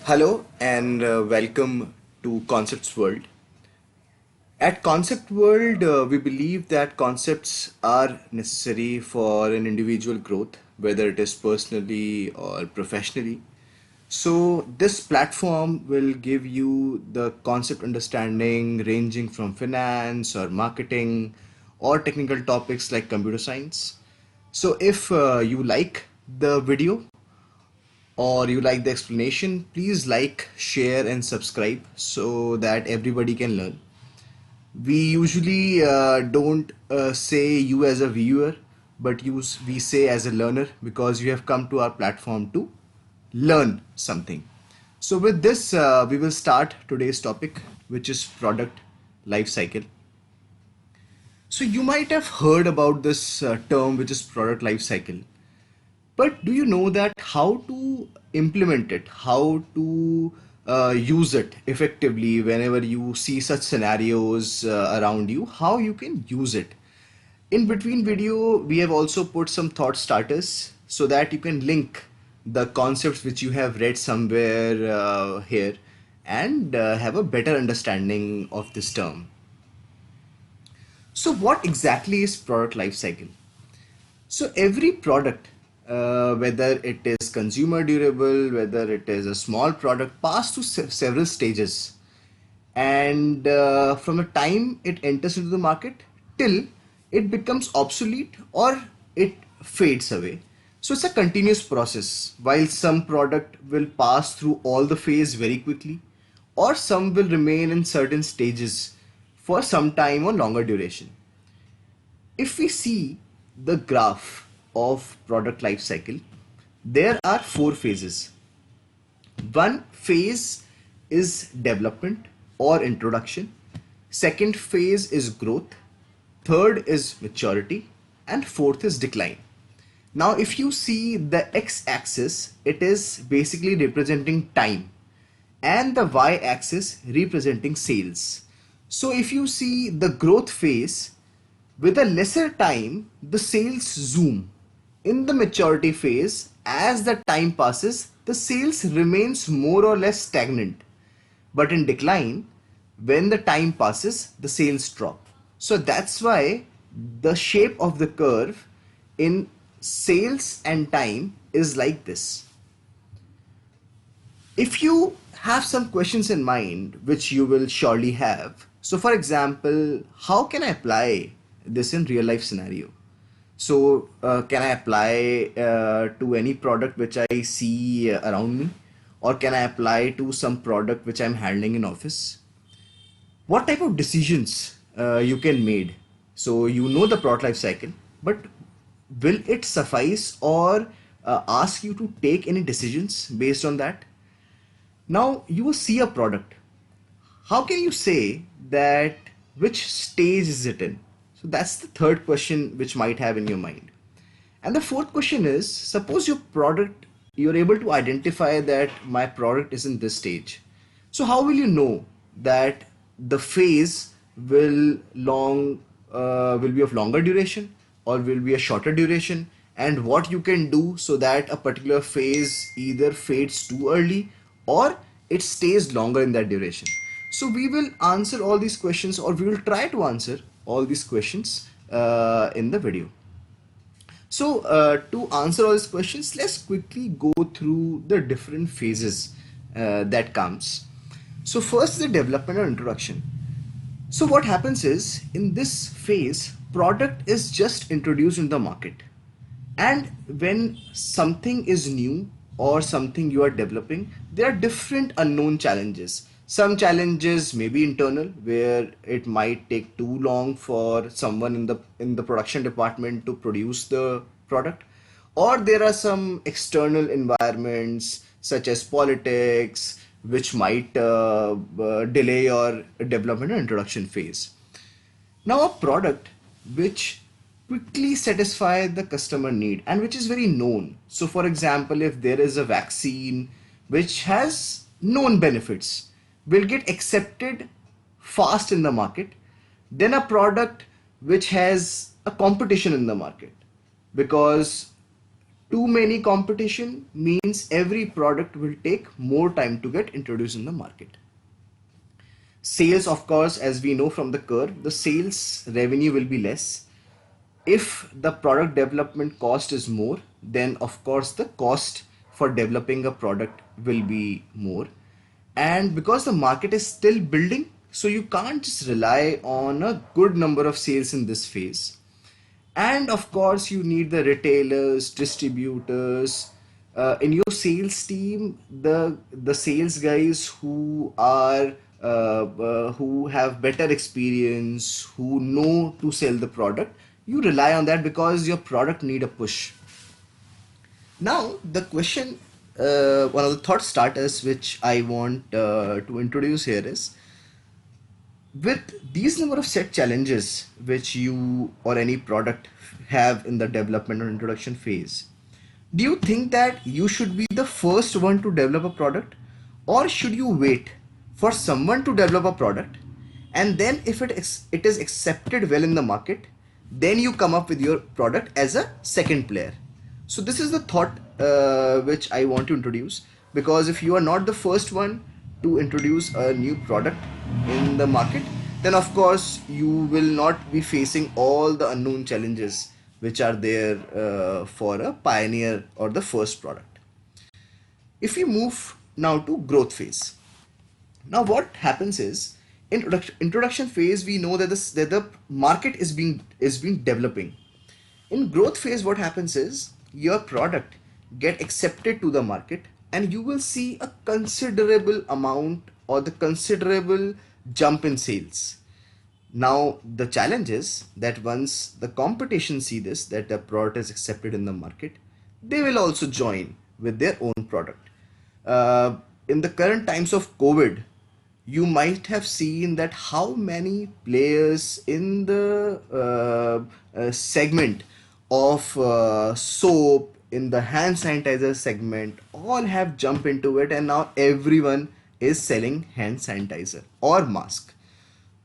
Hello and welcome to Concepts World. At Concept World, we believe that concepts are necessary for an individual growth, whether it is personally or professionally. So, this platform will give you the concept understanding ranging from finance or marketing or technical topics like computer science. So, if you like the video, or you like the explanation, please like, share, and subscribe so that everybody can learn. We usually don't say you as a viewer, but we say as a learner because you have come to our platform to learn something. So, with this, we will start today's topic, which is product life cycle. So, you might have heard about this term, which is product life cycle. But do you know that how to implement it, how to use it effectively whenever you see such scenarios around you, how you can use it? In between video, we have also put some thought starters so that you can link the concepts which you have read somewhere here and have a better understanding of this term. So, what exactly is product life cycle? So every product, whether it is consumer durable, whether it is a small product, pass through several stages, and from the time it enters into the market till it becomes obsolete or it fades away. So it's a continuous process. While some product will pass through all the phase very quickly, or some will remain in certain stages for some time or longer duration. If we see the graph of product life cycle, there are four phases. One phase is development or introduction. Second phase is growth. Third is maturity. And fourth is decline. Now, if you see the x-axis, it is basically representing time and the y-axis representing sales. So if you see the growth phase, with a lesser time, the sales zoom. In the maturity phase, as the time passes, the sales remains more or less stagnant. But in decline, when the time passes, the sales drop. So that's why the shape of the curve in sales and time is like this. If you have some questions in mind, which you will surely have, so for example, how can I apply this in real life scenario? So can I apply to any product which I see around me, or can I apply to some product which I'm handling in office? What type of decisions you can made? So you know the product life cycle, but will it suffice or ask you to take any decisions based on that? Now you will see a product. How can you say that which stage is it in? So that's the third question which might have in your mind. And the fourth question is, suppose your product, you're able to identify that my product is in this stage. So how will you know that the phase will be of longer duration or will be a shorter duration, and what you can do so that a particular phase either fades too early or it stays longer in that duration? So we will answer all these questions, or we will try to answer all these questions in the video. So to answer all these questions, let's quickly go through the different phases that comes. So first, the development or introduction. So what happens is, in this phase, product is just introduced in the market. And when something is new or something you are developing, there are different unknown challenges. Some challenges may be internal, where it might take too long for someone in the production department to produce the product, or there are some external environments such as politics, which might delay your development or introduction phase. Now, a product which quickly satisfy the customer need and which is very known. So, for example, if there is a vaccine which has known benefits, will get accepted fast in the market, then a product which has a competition in the market, because Too many competition means every product will take more time to get introduced in the market. Sales, of course, as we know from the curve, the sales revenue will be less. If the product development cost is more, then of course the cost for developing a product will be more. And because the market is still building, so you can't just rely on a good number of sales in this phase. And of course you need the retailers, distributors, in your sales team, the sales guys who have better experience, who know to sell the product. You rely on that because your product need a push. Now the question, one of the thought starters which I want to introduce here is, with these number of set challenges which you or any product have in the development or introduction phase, do you think that you should be the first one to develop a product, or should you wait for someone to develop a product, and then if it is accepted well in the market, then you come up with your product as a second player? So this is the thought which I want to introduce, because if you are not the first one to introduce a new product in the market, then of course you will not be facing all the unknown challenges which are there for a pioneer or the first product. If we move now to growth phase, now what happens is, in introduction phase we know that the market is being developing. In growth phase, what happens is your product get accepted to the market, and you will see a considerable amount or the considerable jump in sales. Now the challenge is that once the competition see this, that the product is accepted in the market, they will also join with their own product. In the current times of COVID, you might have seen that how many players in the segment of soap, in the hand sanitizer segment, all have jumped into it, and now everyone is selling hand sanitizer or mask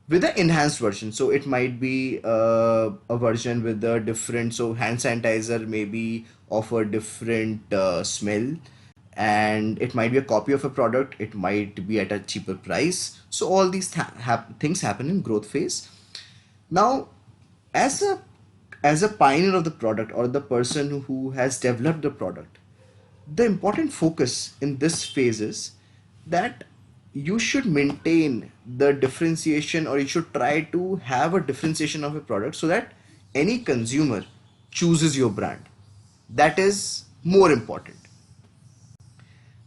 with the enhanced version. So it might be a version with a different, so hand sanitizer may be of a different smell, and it might be a copy of a product, it might be at a cheaper price. So all these things happen in growth phase. Now, as a pioneer of the product, or the person who has developed the product, the important focus in this phase is that you should maintain the differentiation, or you should try to have a differentiation of a product so that any consumer chooses your brand. That is more important.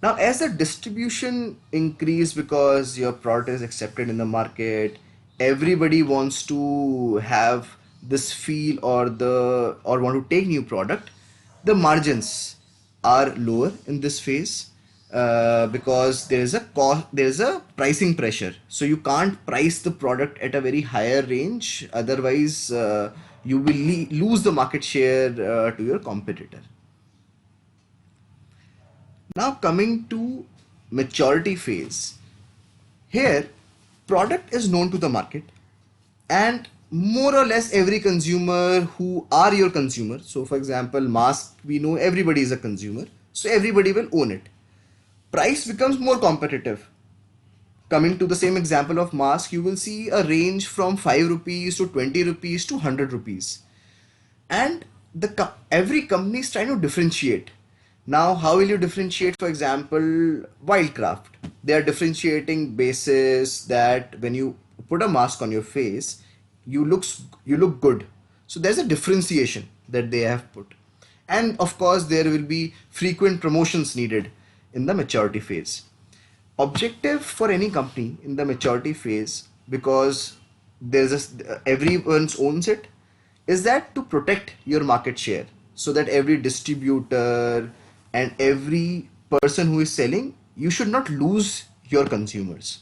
Now, as the distribution increase, because your product is accepted in the market, everybody wants to have this feel, or want to take new product. The margins are lower in this phase, because there is a pricing pressure. So you can't price the product at a very higher range. Otherwise, you will lose the market share to your competitor. Now coming to maturity phase, here product is known to the market, and more or less every consumer who are your consumer. So for example, mask, we know everybody is a consumer, so everybody will own it. Price becomes more competitive. Coming to the same example of mask, you will see a range from 5 rupees to 20 rupees to 100 rupees, and every company is trying to differentiate. Now how will you differentiate? For example, Wildcraft, they are differentiating basis that when you put a mask on your face, you look good. So there's a differentiation that they have put. And of course there will be frequent promotions needed in the maturity phase. Objective for any company in the maturity phase, because everyone owns it, is that to protect your market share, so that every distributor and every person who is selling, you should not lose your consumers.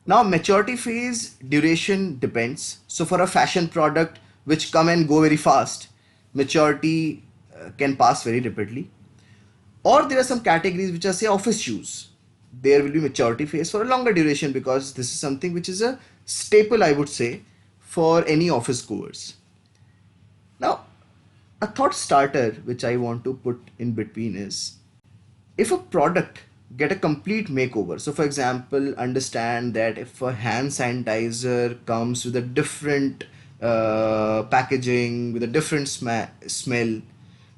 Now maturity phase duration depends. So for a fashion product which come and go very fast, maturity can pass very rapidly. Or there are some categories which are, say, office shoes. There will be maturity phase for a longer duration, because this is something which is a staple, I would say, for any office goers. Now, A thought starter which I want to put in between is, if a product get a complete makeover. So for example, understand that if a hand sanitizer comes with a different packaging, with a different smell,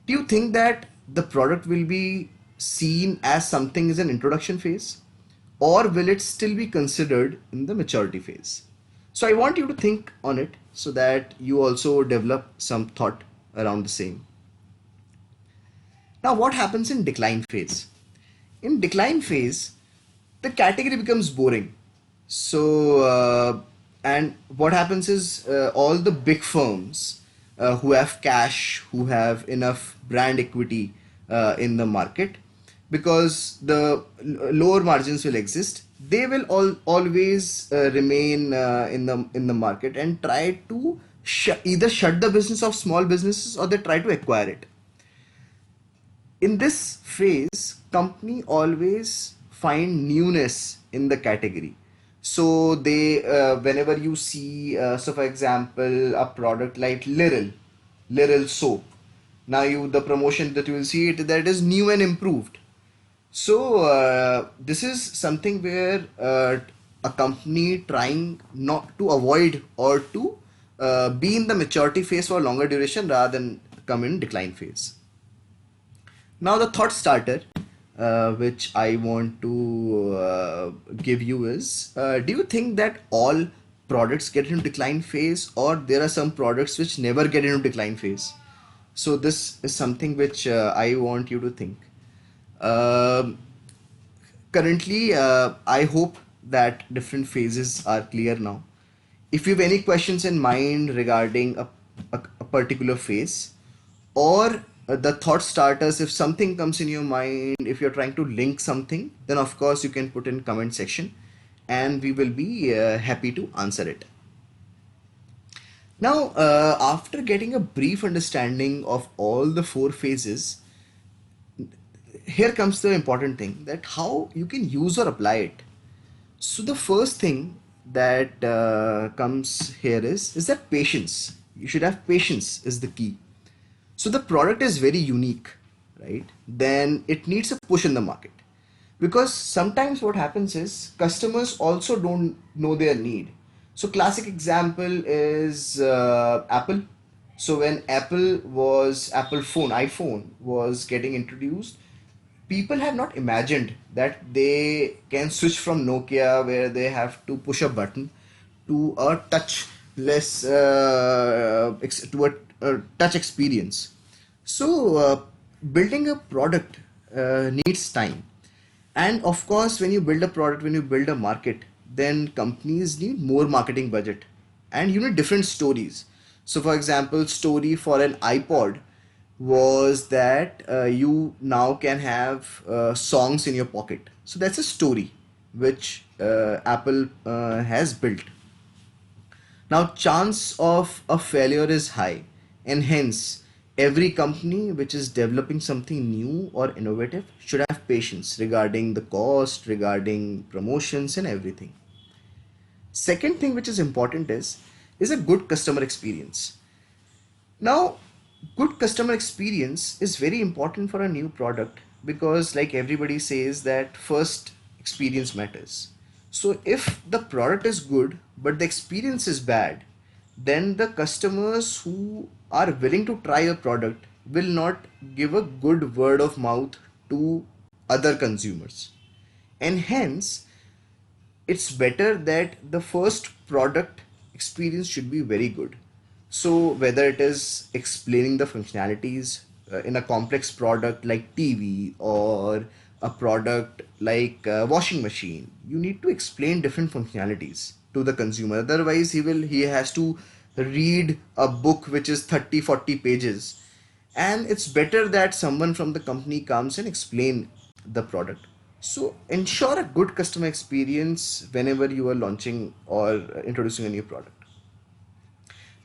do you think that the product will be seen as something is an introduction phase, or will it still be considered in the maturity phase? So I want you to think on it so that you also develop some thought around the same. Now, what happens in decline phase? In decline phase, the category becomes boring. So, and what happens is, all the big firms who have cash, who have enough brand equity in the market, because the lower margins will exist, they will always remain in the market and try to either shut the business of small businesses, or they try to acquire it. In this phase, company always find newness in the category. So they, whenever you see, so for example, a product like Liril soap, now you, the promotion that you will see it, that is new and improved. So this is something where a company trying not to avoid, or to be in the maturity phase for a longer duration rather than come in decline phase. Now, the thought starter, which I want to give you is, do you think that all products get into decline phase, or there are some products which never get into decline phase? So, this is something which I want you to think. Um Currently, I hope that different phases are clear now. If you have any questions in mind regarding a particular phase, or the thought starters, if something comes in your mind, if you're trying to link something, then of course you can put in comment section, and we will be happy to answer it. Now, after getting a brief understanding of all the four phases, here comes the important thing, that how you can use or apply it. So the first thing that comes here is that patience. You should have patience is the key. So the product is very unique, right? Then it needs a push in the market, because sometimes what happens is customers also don't know their need. So classic example is Apple. So when Apple phone, iPhone was getting introduced, people have not imagined that they can switch from Nokia, where they have to push a button, to a touchless, to a touch experience. So building a product needs time, and of course, when you build a product, when you build a market, then companies need more marketing budget, and you need different stories. So, for example, story for an iPod was that you now can have songs in your pocket. So that's a story which Apple has built. Now, chance of a failure is high, and hence, every company which is developing something new or innovative should have patience regarding the cost, regarding promotions, and everything. Second thing which is important is a good customer experience. Now, good customer experience is very important for a new product, because, like everybody says, that first experience matters. So, if the product is good but the experience is bad, then the customers who are willing to try a product will not give a good word of mouth to other consumers. And hence, it's better that the first product experience should be very good. So whether it is explaining the functionalities in a complex product like TV, or a product like a washing machine, you need to explain different functionalities to the consumer. Otherwise, he has to read a book which is 30-40 pages, and it's better that someone from the company comes and explain the product. So ensure a good customer experience whenever you are launching or introducing a new product.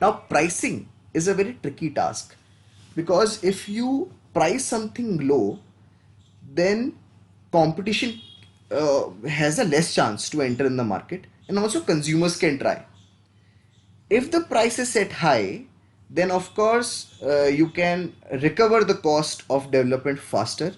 Now, pricing is a very tricky task, because if you price something low, then competition has a less chance to enter in the market, and also consumers can try. If the price is set high, then of course you can recover the cost of development faster,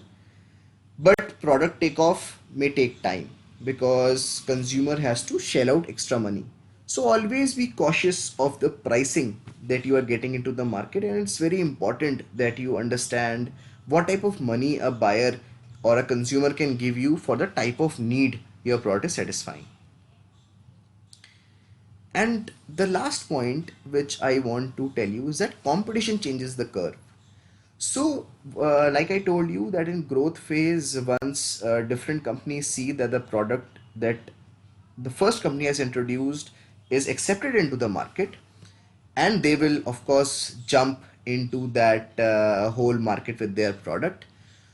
but product takeoff may take time because consumer has to shell out extra money. So always be cautious of the pricing that you are getting into the market, and it's very important that you understand what type of money a buyer or a consumer can give you for the type of need your product is satisfying. And the last point which I want to tell you is that competition changes the curve. So, like I told you, that in growth phase, once different companies see that the product that the first company has introduced is accepted into the market, and they will, of course, jump into that whole market with their product.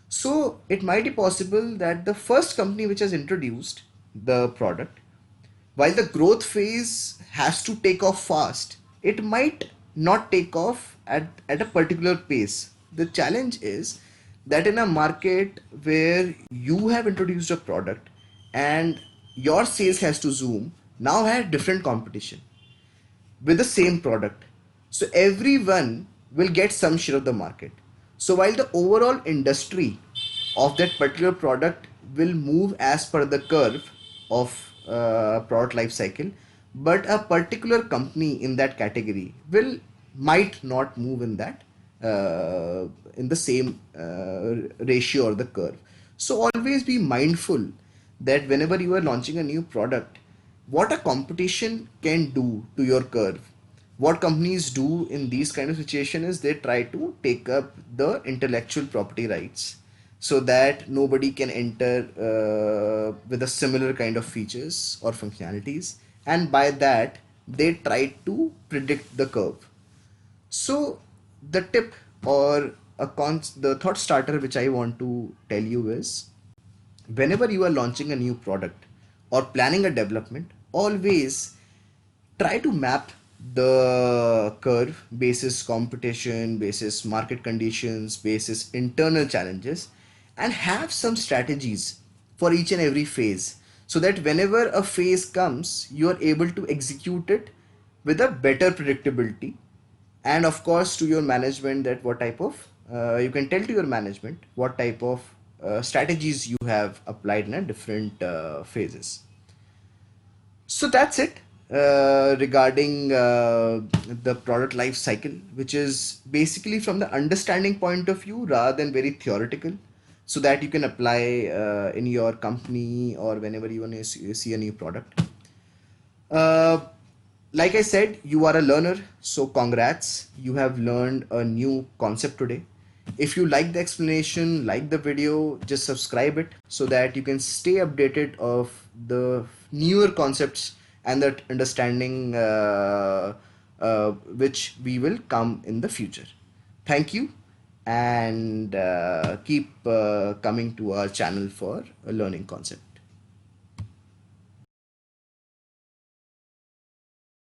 So, it might be possible that the first company which has introduced the product, while the growth phase has to take off fast, it might not take off at a particular pace. The challenge is that in a market where you have introduced a product and your sales has to zoom, now have different competition with the same product. So everyone will get some share of the market. So while the overall industry of that particular product will move as per the curve of product life cycle, but a particular company in that category will might not move in that in the same ratio or the curve. So always be mindful that whenever you are launching a new product, what a competition can do to your curve. What companies do in these kind of situation is they try to take up the intellectual property rights so that nobody can enter with a similar kind of features or functionalities, and by that they try to predict the curve. So the tip or the thought starter which I want to tell you is, whenever you are launching a new product or planning a development, always try to map the curve basis competition, basis market conditions, basis internal challenges, and have some strategies for each and every phase, so that whenever a phase comes you are able to execute it with a better predictability. And of course to your management, that what type of you can tell to your management what type of strategies you have applied in a different phases. So that's it regarding the product life cycle, which is basically from the understanding point of view rather than very theoretical, so that you can apply in your company or whenever you want to see a new product. Uh, like I said, you are a learner, so congrats. You have learned a new concept today. If you like the explanation, like the video, just subscribe it so that you can stay updated of the newer concepts and that understanding which we will come in the future. Thank you, and keep coming to our channel for a learning concept.